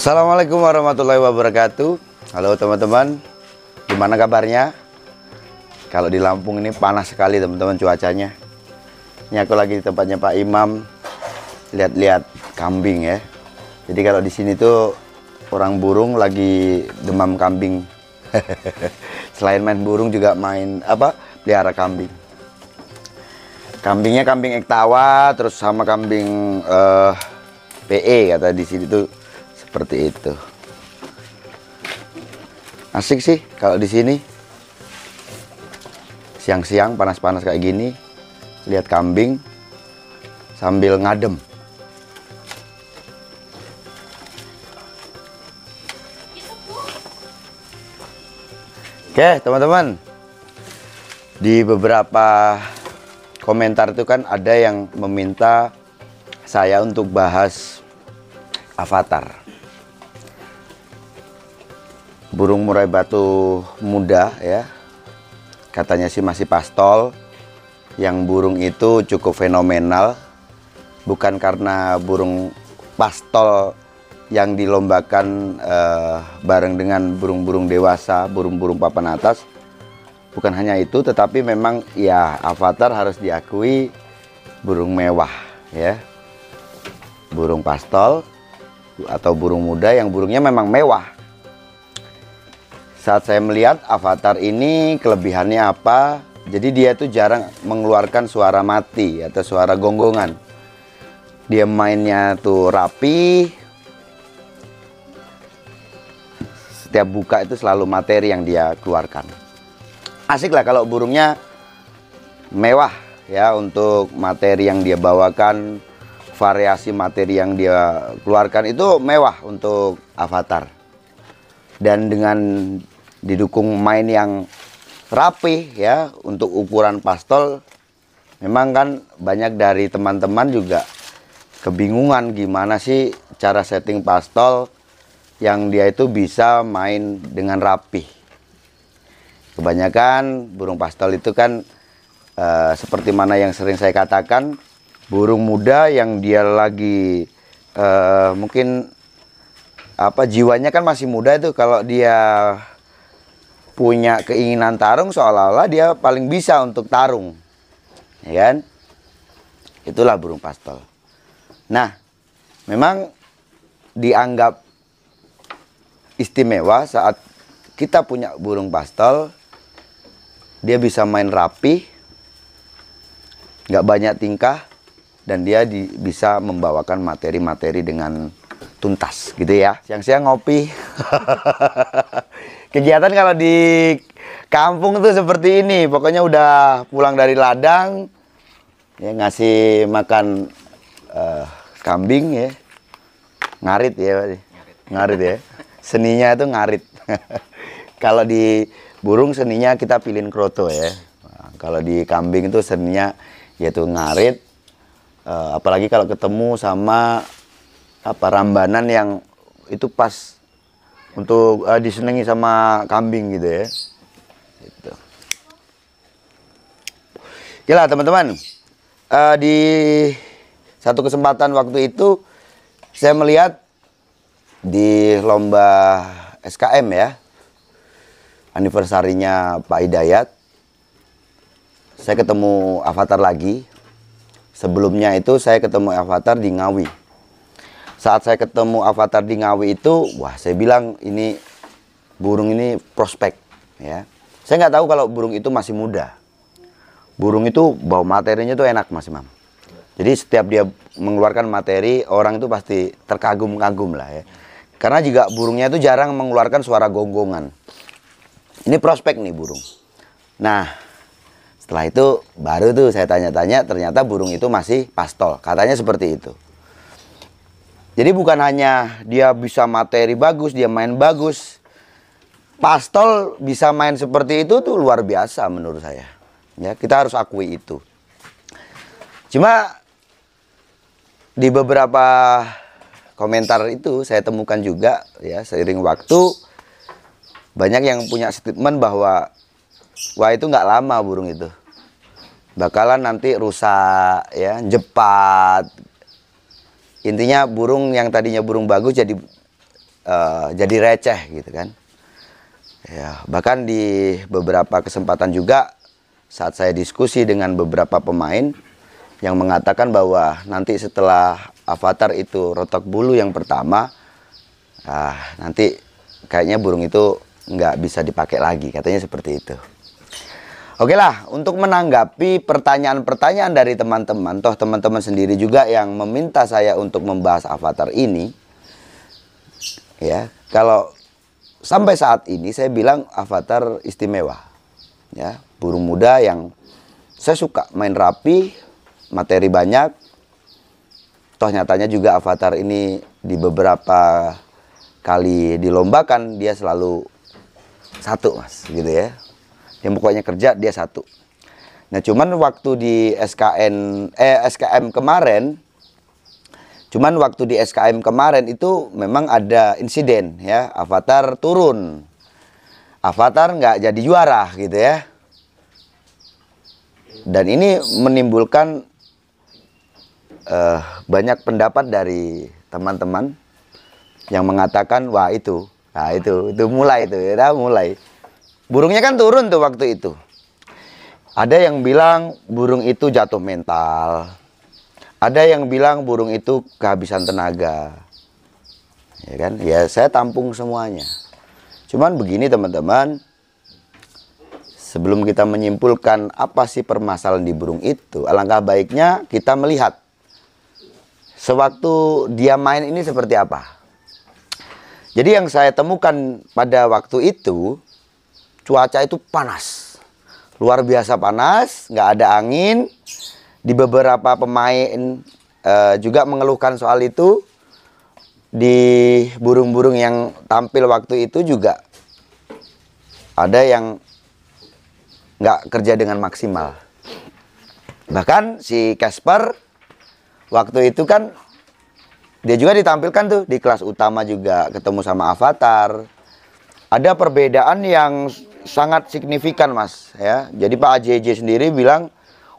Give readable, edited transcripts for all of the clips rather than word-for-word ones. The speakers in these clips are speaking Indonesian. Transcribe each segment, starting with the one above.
Assalamualaikum warahmatullahi wabarakatuh. Halo teman-teman, gimana kabarnya? Kalau di Lampung ini panas sekali teman-teman cuacanya. Ini aku lagi di tempatnya Pak Imam, lihat-lihat kambing ya. Jadi kalau di sini tuh orang burung lagi demam kambing. Selain main burung juga main pelihara kambing. Kambingnya kambing ektawa, terus sama kambing PE kata di sini tuh seperti itu. Asik sih kalau di sini. Siang-siang panas-panas kayak gini, lihat kambing sambil ngadem. Oke, teman-teman. Di beberapa komentar itu kan ada yang meminta saya untuk bahas avatar. Burung murai batu muda ya. Katanya sih masih pastol. Yang burung itu cukup fenomenal. Bukan karena burung pastol yang dilombakan bareng dengan burung-burung dewasa, burung-burung papan atas. Bukan hanya itu, tetapi memang ya avatar harus diakui burung mewah ya. Burung pastol atau burung muda yang burungnya memang mewah. Saat saya melihat avatar ini, kelebihannya apa? Jadi dia tuh jarang mengeluarkan suara mati atau suara gonggongan. Dia mainnya tuh rapi. Setiap buka itu selalu materi yang dia keluarkan. Asik lah kalau burungnya mewah ya, untuk materi yang dia bawakan, variasi materi yang dia keluarkan itu mewah untuk avatar. Dan dengan didukung main yang rapi ya, untuk ukuran pastol, memang kan banyak dari teman-teman juga kebingungan gimana sih cara setting pastol yang dia itu bisa main dengan rapi. Kebanyakan burung pastol itu kan seperti mana yang sering saya katakan, burung muda yang dia lagi mungkin jiwanya kan masih muda itu. Kalau dia punya keinginan tarung, seolah-olah dia paling bisa untuk tarung, ya kan? Itulah burung pastol. Nah, memang dianggap istimewa saat kita punya burung pastol. Dia bisa main rapi, nggak banyak tingkah, dan dia bisa membawakan materi-materi dengan tuntas gitu ya. Siang-siang ngopi. Kegiatan kalau di kampung tuh seperti ini. Pokoknya udah pulang dari ladang, ya ngasih makan kambing ya. Ngarit ya, ngarit ya. Seninya itu ngarit. Kalau di burung seninya kita pilih kroto ya. Nah, kalau di kambing itu seninya yaitu ngarit. Apalagi kalau ketemu sama rambanan yang itu pas untuk disenangi sama kambing gitu ya. Gitu. Oke lah teman-teman. Di satu kesempatan waktu itu saya melihat di lomba SKM ya, anniversary-nya Pak Hidayat, saya ketemu avatar lagi. Sebelumnya itu saya ketemu avatar di Ngawi. Saat saya ketemu avatar di Ngawi itu, wah saya bilang ini burung ini prospek ya. Saya nggak tahu kalau burung itu masih muda. Burung itu bawa materinya tuh enak Mas Imam. Jadi setiap dia mengeluarkan materi, orang itu pasti terkagum-kagum lah ya. Karena juga burungnya itu jarang mengeluarkan suara gonggongan. Ini prospek nih burung. Nah, setelah itu baru tuh saya tanya-tanya, ternyata burung itu masih pastol. Katanya seperti itu. Jadi bukan hanya dia bisa materi bagus, dia main bagus. Pastol bisa main seperti itu tuh luar biasa menurut saya. Ya, kita harus akui itu. Cuma di beberapa komentar itu saya temukan juga ya, seiring waktu banyak yang punya statement bahwa wah itu nggak lama burung itu bakalan nanti rusak ya, jepat. Intinya burung yang tadinya burung bagus jadi jadi receh gitu kan. Ya, bahkan di beberapa kesempatan juga saat saya diskusi dengan beberapa pemain yang mengatakan bahwa nanti setelah Avatar itu rotok bulu yang pertama, nanti kayaknya burung itu nggak bisa dipakai lagi, katanya seperti itu. Oke lah, untuk menanggapi pertanyaan-pertanyaan dari teman-teman, toh teman-teman sendiri juga yang meminta saya untuk membahas Avatar ini, ya, kalau sampai saat ini saya bilang Avatar istimewa, ya, burung muda yang saya suka, main rapi, materi banyak. Toh nyatanya juga Avatar ini di beberapa kali dilombakan dia selalu satu, Mas, gitu ya. Yang pokoknya kerja dia satu. Nah, cuman waktu di SKM kemarin, itu memang ada insiden ya, Avatar turun. Avatar nggak jadi juara gitu ya. Dan ini menimbulkan banyak pendapat dari teman-teman yang mengatakan, wah itu mulai itu ya, mulai. Burungnya kan turun tuh waktu itu. Ada yang bilang burung itu jatuh mental. Ada yang bilang burung itu kehabisan tenaga. Ya kan? Ya saya tampung semuanya. Cuman begini teman-teman, sebelum kita menyimpulkan apa sih permasalahan di burung itu, alangkah baiknya kita melihat sewaktu dia main ini seperti apa. Jadi yang saya temukan pada waktu itu, cuaca itu panas, luar biasa panas, nggak ada angin. Di beberapa pemain juga mengeluhkan soal itu. Di burung-burung yang tampil waktu itu juga ada yang nggak kerja dengan maksimal. Bahkan si Casper waktu itu kan dia juga ditampilkan tuh di kelas utama juga ketemu sama Avatar. Ada perbedaan yang sangat signifikan, Mas, ya. Jadi Pak AJJ sendiri bilang,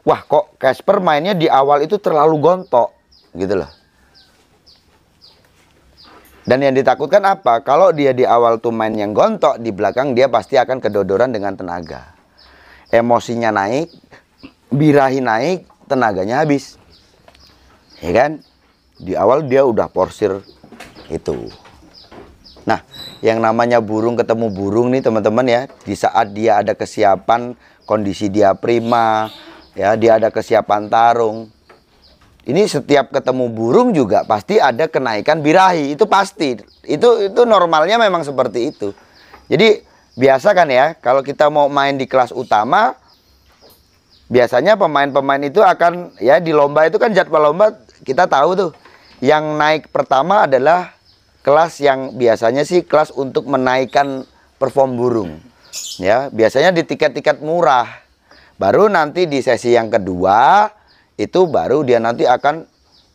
wah kok Casper mainnya di awal itu terlalu gontok gitu loh. Dan yang ditakutkan apa? Kalau dia di awal tuh main yang gontok, di belakang dia pasti akan kedodoran dengan tenaga. Emosinya naik, birahi naik, tenaganya habis. Ya kan? Di awal dia udah porsir itu. Nah, yang namanya burung ketemu burung nih teman-teman ya, di saat dia ada kesiapan, kondisi dia prima, ya, dia ada kesiapan tarung. Ini setiap ketemu burung juga pasti ada kenaikan birahi, itu pasti. Itu normalnya memang seperti itu. Jadi biasa kan ya, kalau kita mau main di kelas utama, biasanya pemain-pemain itu akan ya di lomba itu kan jadwal lomba kita tahu tuh. Yang naik pertama adalah kelas yang biasanya sih kelas untuk menaikkan perform burung. Ya, biasanya di tiket-tiket murah. Baru nanti di sesi yang kedua itu baru dia nanti akan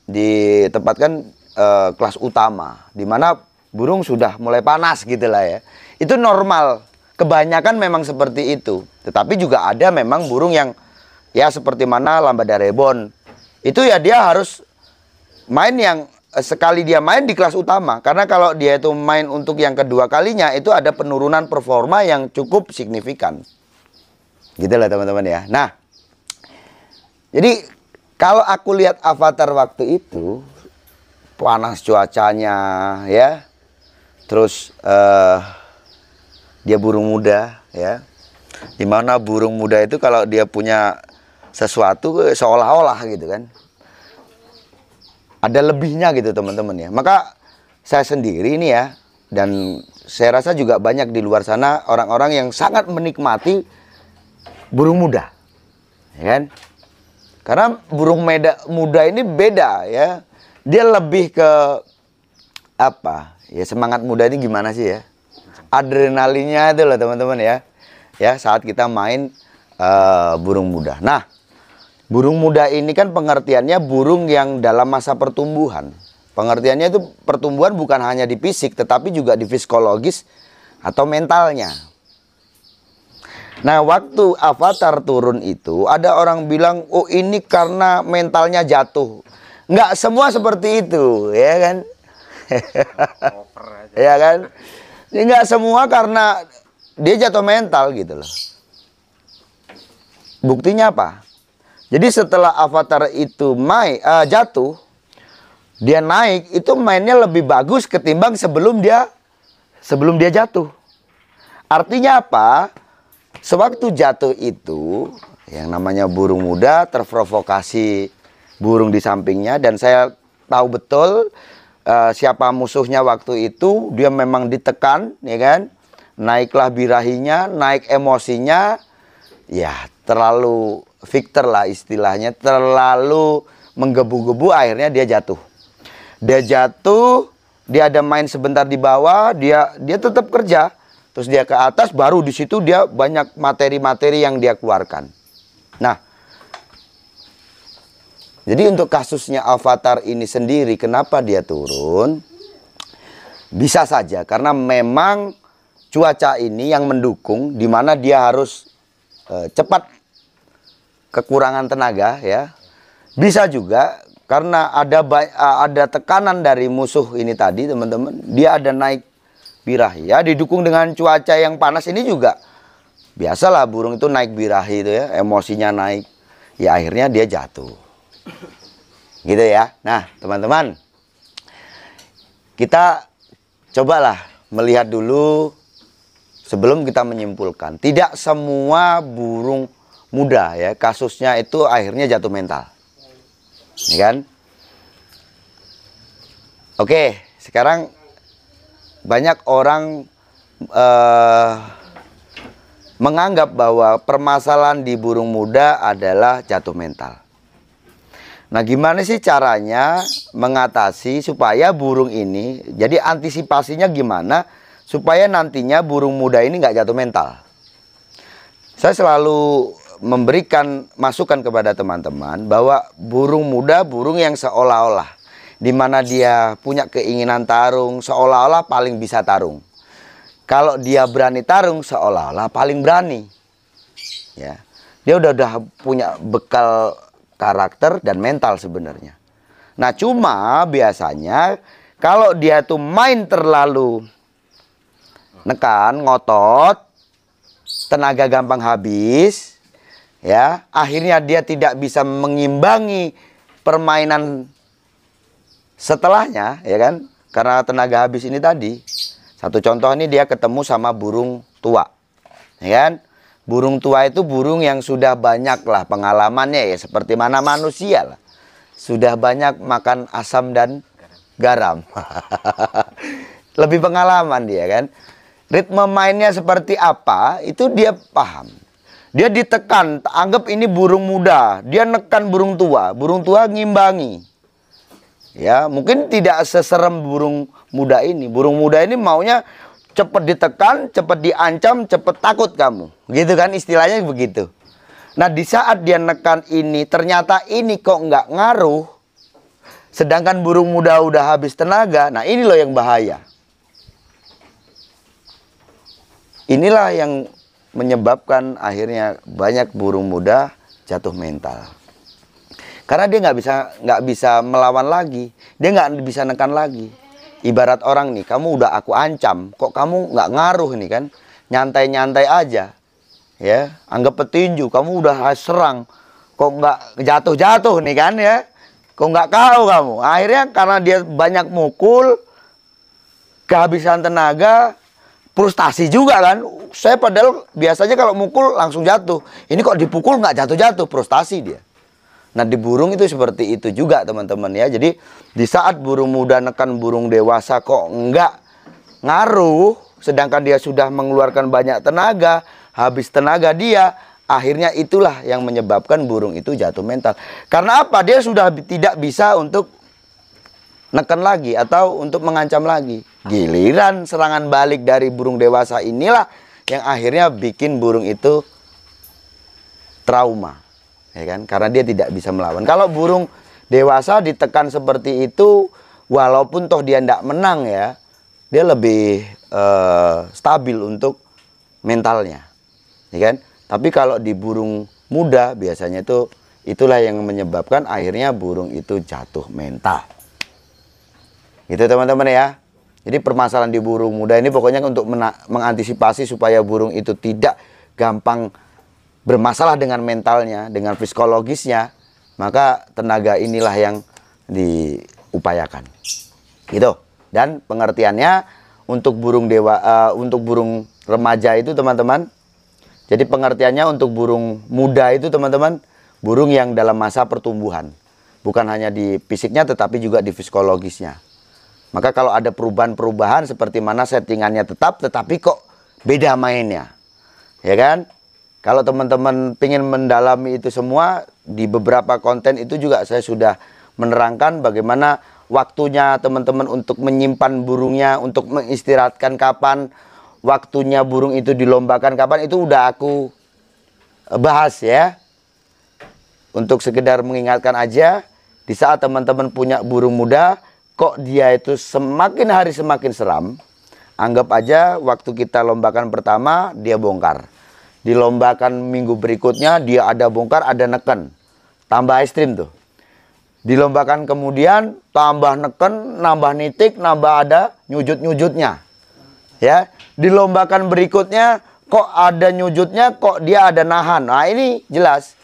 ditempatkan kelas utama, di mana burung sudah mulai panas gitu lah ya. Itu normal, kebanyakan memang seperti itu. Tetapi juga ada memang burung yang ya seperti mana Lambada Rebon. Itu ya dia harus main yang sekali dia main di kelas utama. Karena kalau dia itu main untuk yang kedua kalinya, itu ada penurunan performa yang cukup signifikan. Gitu lah teman-teman ya. Nah, jadi kalau aku lihat Avatar waktu itu, panas cuacanya ya. Terus dia burung muda ya. Dimana burung muda itu kalau dia punya sesuatu seolah-olah gitu kan. Ada lebihnya gitu teman-teman ya. Maka saya sendiri ini ya, dan saya rasa juga banyak di luar sana orang-orang yang sangat menikmati burung muda. Ya kan? Karena burung muda ini beda ya. Dia lebih ke apa? Ya semangat muda ini gimana sih ya? Adrenalinnya itu loh teman-teman ya. Ya saat kita main burung muda. Nah, burung muda ini kan pengertiannya burung yang dalam masa pertumbuhan. Pengertiannya itu pertumbuhan bukan hanya di fisik tetapi juga di psikologis atau mentalnya. Nah, waktu Avatar turun itu, ada orang bilang, oh ini karena mentalnya jatuh. Nggak semua seperti itu, ya kan? Ya kan? Ini nggak semua karena dia jatuh mental gitu loh. Buktinya apa? Jadi setelah Avatar itu jatuh, dia naik, itu mainnya lebih bagus ketimbang sebelum dia jatuh. Artinya apa? Sewaktu jatuh itu, yang namanya burung muda terprovokasi burung di sampingnya, dan saya tahu betul siapa musuhnya waktu itu. Dia memang ditekan, ya kan? Naiklah birahinya, naik emosinya, ya terlalu Victor lah istilahnya, terlalu menggebu-gebu, akhirnya dia jatuh. Dia jatuh, dia ada main sebentar di bawah, dia tetap kerja, terus dia ke atas, baru di situ dia banyak materi-materi yang dia keluarkan. Nah, jadi untuk kasusnya Avatar ini sendiri, kenapa dia turun? Bisa saja karena memang cuaca ini yang mendukung, di mana dia harus cepat kekurangan tenaga, ya. Bisa juga karena ada tekanan dari musuh ini tadi, teman-teman. Dia ada naik birahi, ya, didukung dengan cuaca yang panas ini juga. Biasalah burung itu naik birahi itu, ya, emosinya naik. Ya akhirnya dia jatuh. Gitu ya. Nah, teman-teman, kita cobalah melihat dulu sebelum kita menyimpulkan. Tidak semua burung muda, ya, kasusnya itu akhirnya jatuh mental. Ya kan? Oke, sekarang banyak orang menganggap bahwa permasalahan di burung muda adalah jatuh mental. Nah, gimana sih caranya mengatasi supaya burung ini, jadi antisipasinya gimana supaya nantinya burung muda ini nggak jatuh mental? Saya selalu memberikan masukan kepada teman-teman bahwa burung muda, burung yang seolah-olah, di mana dia punya keinginan tarung, seolah-olah paling bisa tarung. Kalau dia berani tarung, seolah-olah paling berani. Ya, dia udah punya bekal karakter dan mental sebenarnya. Nah, cuma biasanya kalau dia tuh main terlalu nekan, ngotot, tenaga gampang habis, ya, akhirnya dia tidak bisa mengimbangi permainan setelahnya, ya kan? Karena tenaga habis ini tadi. Satu contoh ini, dia ketemu sama burung tua, ya kan? Burung tua itu burung yang sudah banyak lah pengalamannya, ya, seperti mana manusia lah. Sudah banyak makan asam dan garam. Lebih pengalaman dia kan. Ritme mainnya seperti apa, itu dia paham. Dia ditekan, anggap ini burung muda, dia nekan burung tua ngimbangi. Ya, mungkin tidak seserem burung muda ini. Burung muda ini maunya cepat ditekan, cepat diancam, cepat takut kamu. Gitu kan istilahnya begitu. Nah, di saat dia nekan ini, ternyata ini kok nggak ngaruh. Sedangkan burung muda udah habis tenaga. Nah, ini loh yang bahaya. Inilah yang menyebabkan akhirnya banyak burung muda jatuh mental. Karena dia nggak bisa melawan lagi. Dia nggak bisa nekan lagi. Ibarat orang nih, kamu udah aku ancam, kok kamu nggak ngaruh nih kan? Nyantai-nyantai aja, ya. Anggap petinju, kamu udah serang, kok nggak jatuh-jatuh nih kan, ya? Kok nggak kau kamu? Akhirnya karena dia banyak mukul, kehabisan tenaga, frustasi juga kan. Saya padahal biasanya kalau mukul langsung jatuh. Ini kok dipukul nggak jatuh-jatuh, frustasi dia. Nah, di burung itu seperti itu juga teman-teman ya. Jadi di saat burung muda nekan burung dewasa kok enggak ngaruh, sedangkan dia sudah mengeluarkan banyak tenaga, habis tenaga dia, akhirnya itulah yang menyebabkan burung itu jatuh mental. Karena apa? Dia sudah tidak bisa untuk nekan lagi atau untuk mengancam lagi. Giliran serangan balik dari burung dewasa inilah yang akhirnya bikin burung itu trauma. Ya kan? Karena dia tidak bisa melawan. Kalau burung dewasa ditekan seperti itu, walaupun toh dia tidak menang ya, dia lebih stabil untuk mentalnya, ya kan? Tapi kalau di burung muda biasanya itulah yang menyebabkan akhirnya burung itu jatuh mental. Gitu teman-teman ya. Jadi permasalahan di burung muda ini pokoknya untuk mengantisipasi supaya burung itu tidak gampang bermasalah dengan mentalnya, dengan psikologisnya, maka tenaga inilah yang diupayakan. Gitu. Dan pengertiannya untuk burung untuk burung remaja itu teman-teman. Jadi pengertiannya untuk burung muda itu teman-teman, burung yang dalam masa pertumbuhan. Bukan hanya di fisiknya tetapi juga di psikologisnya. Maka kalau ada perubahan-perubahan seperti mana settingannya tetap, tetapi kok beda mainnya. Ya kan? Kalau teman-teman ingin mendalami itu semua, di beberapa konten itu juga saya sudah menerangkan bagaimana waktunya teman-teman untuk menyimpan burungnya, untuk mengistirahatkan kapan, waktunya burung itu dilombakan kapan, itu udah aku bahas ya. Untuk sekedar mengingatkan aja, di saat teman-teman punya burung muda, kok dia itu semakin hari semakin seram, anggap aja waktu kita lombakan pertama dia bongkar, dilombakan minggu berikutnya dia ada bongkar, ada neken, tambah ekstrim tuh. Dilombakan kemudian tambah neken, nambah nitik, nambah ada nyujut-nyujutnya. Ya, dilombakan berikutnya kok ada nyujutnya, kok dia ada nahan. Nah, ini jelas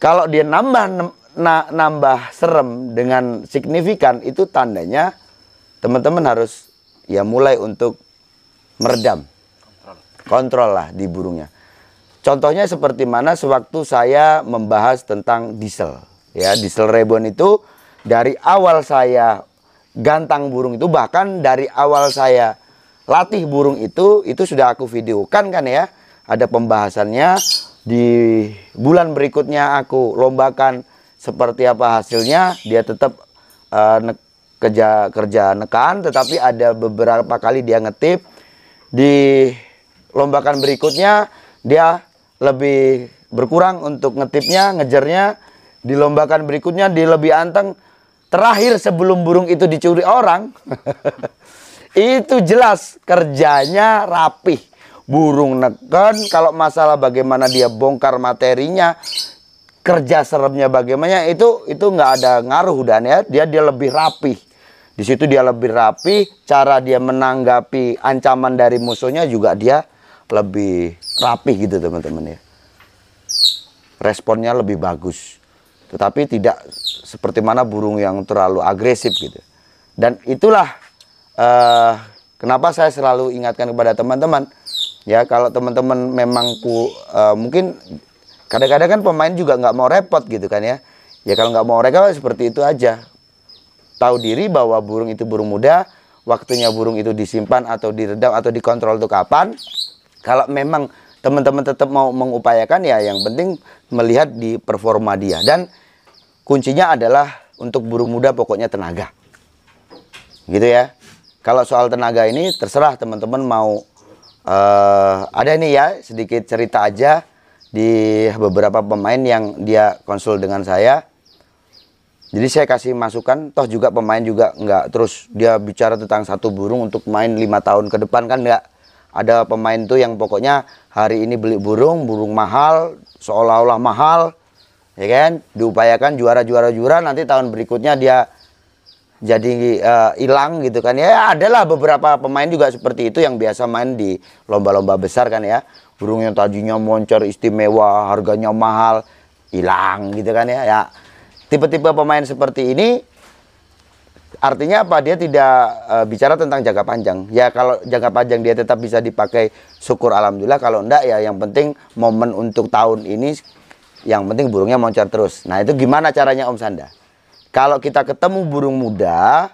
kalau dia nambah serem dengan signifikan, itu tandanya teman-teman harus ya mulai untuk meredam, kontrol lah di burungnya. Contohnya seperti mana sewaktu saya membahas tentang diesel ya, diesel reborn itu dari awal saya gantang burung itu, bahkan dari awal saya latih burung itu sudah aku videokan kan ya, ada pembahasannya. Di bulan berikutnya aku lombakan seperti apa hasilnya, dia tetap kerja nekan, tetapi ada beberapa kali dia ngetip. Di lombakan berikutnya dia lebih berkurang untuk ngetipnya, ngejarnya. Di lombakan berikutnya dia lebih anteng. Terakhir sebelum burung itu dicuri orang, itu jelas kerjanya rapih. Burung neken, kalau masalah bagaimana dia bongkar materinya, kerja seremnya bagaimana, itu nggak ada ngaruh dan ya, dia lebih rapih. Di situ dia lebih rapih, cara dia menanggapi ancaman dari musuhnya juga dia lebih rapih gitu teman-teman ya. Responnya lebih bagus. Tetapi tidak seperti mana burung yang terlalu agresif gitu. Dan itulah kenapa saya selalu ingatkan kepada teman-teman ya, kalau teman-teman memang mungkin kadang-kadang kan pemain juga nggak mau repot gitu kan ya. Ya kalau nggak mau repot seperti itu aja. Tahu diri bahwa burung itu burung muda, waktunya burung itu disimpan atau diredam atau dikontrol itu kapan. Kalau memang teman-teman tetap mau mengupayakan ya, yang penting melihat di performa dia. Dan kuncinya adalah untuk burung muda pokoknya tenaga. Gitu ya. Kalau soal tenaga ini terserah teman-teman mau. Ada ini ya, sedikit cerita aja di beberapa pemain yang dia konsul dengan saya. Jadi saya kasih masukan, toh juga pemain juga nggak terus dia bicara tentang satu burung untuk main 5 tahun ke depan kan nggak. Ada pemain tuh yang pokoknya hari ini beli burung mahal, seolah-olah mahal, ya kan, diupayakan juara, nanti tahun berikutnya dia jadi hilang gitu kan ya. Adalah beberapa pemain juga seperti itu yang biasa main di lomba-lomba besar kan ya. Burung yang tadinya moncer istimewa, harganya mahal, hilang gitu kan ya. Ya, tipe-tipe pemain seperti ini artinya apa? Dia tidak bicara tentang jangka panjang. Ya kalau jangka panjang dia tetap bisa dipakai, syukur alhamdulillah. Kalau enggak ya yang penting momen untuk tahun ini, yang penting burungnya moncer terus. Nah itu gimana caranya Om Sanda? Kalau kita ketemu burung muda,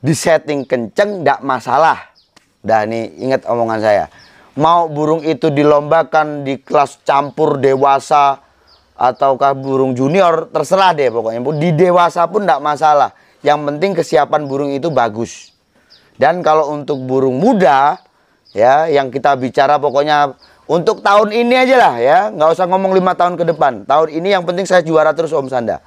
di setting kenceng enggak masalah. Udah nih ingat omongan saya. Mau burung itu dilombakan di kelas campur dewasa ataukah burung junior, terserah deh pokoknya. Di dewasa pun enggak masalah. Yang penting kesiapan burung itu bagus. Dan kalau untuk burung muda, ya yang kita bicara pokoknya untuk tahun ini aja lah ya. Nggak usah ngomong 5 tahun ke depan. Tahun ini yang penting saya juara terus Om Sanda.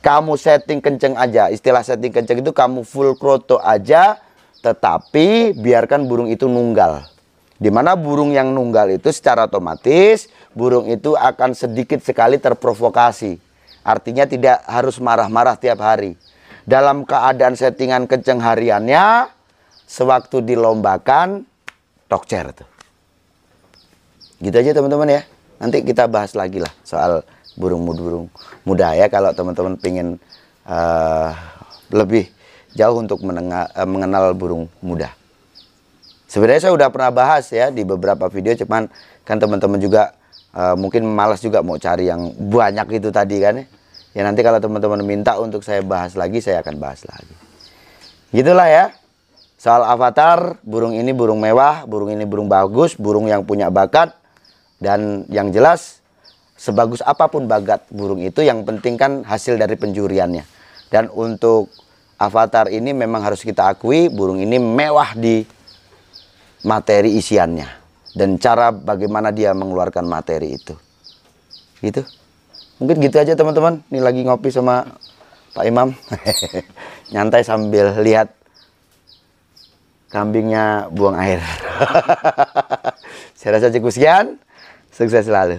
Kamu setting kenceng aja. Istilah setting kenceng itu kamu full kroto aja. Tetapi biarkan burung itu nunggal. Dimana burung yang nunggal itu secara otomatis burung itu akan sedikit sekali terprovokasi. Artinya tidak harus marah-marah tiap hari. dalam keadaan settingan kenceng hariannya, sewaktu dilombakan tokcer tuh. Gitu aja teman-teman ya. Nanti kita bahas lagi lah soal burung muda ya, kalau teman-teman pengen lebih jauh untuk mengenal burung muda. Sebenarnya saya udah pernah bahas ya di beberapa video, cuman kan teman-teman juga mungkin malas juga mau cari yang banyak itu tadi kan ya. Ya nanti kalau teman-teman minta untuk saya bahas lagi, saya akan bahas lagi. Gitulah ya. Soal avatar, burung ini burung mewah, burung ini burung bagus, burung yang punya bakat. Dan yang jelas, sebagus apapun bakat burung itu, yang penting kan hasil dari penjuriannya. Dan untuk avatar ini memang harus kita akui, burung ini mewah di materi isiannya dan cara bagaimana dia mengeluarkan materi itu. Gitu. Mungkin gitu aja teman-teman. Ini lagi ngopi sama Pak Imam. Nyantai sambil lihat kambingnya buang air. Saya rasa cukup sekian. Sukses selalu.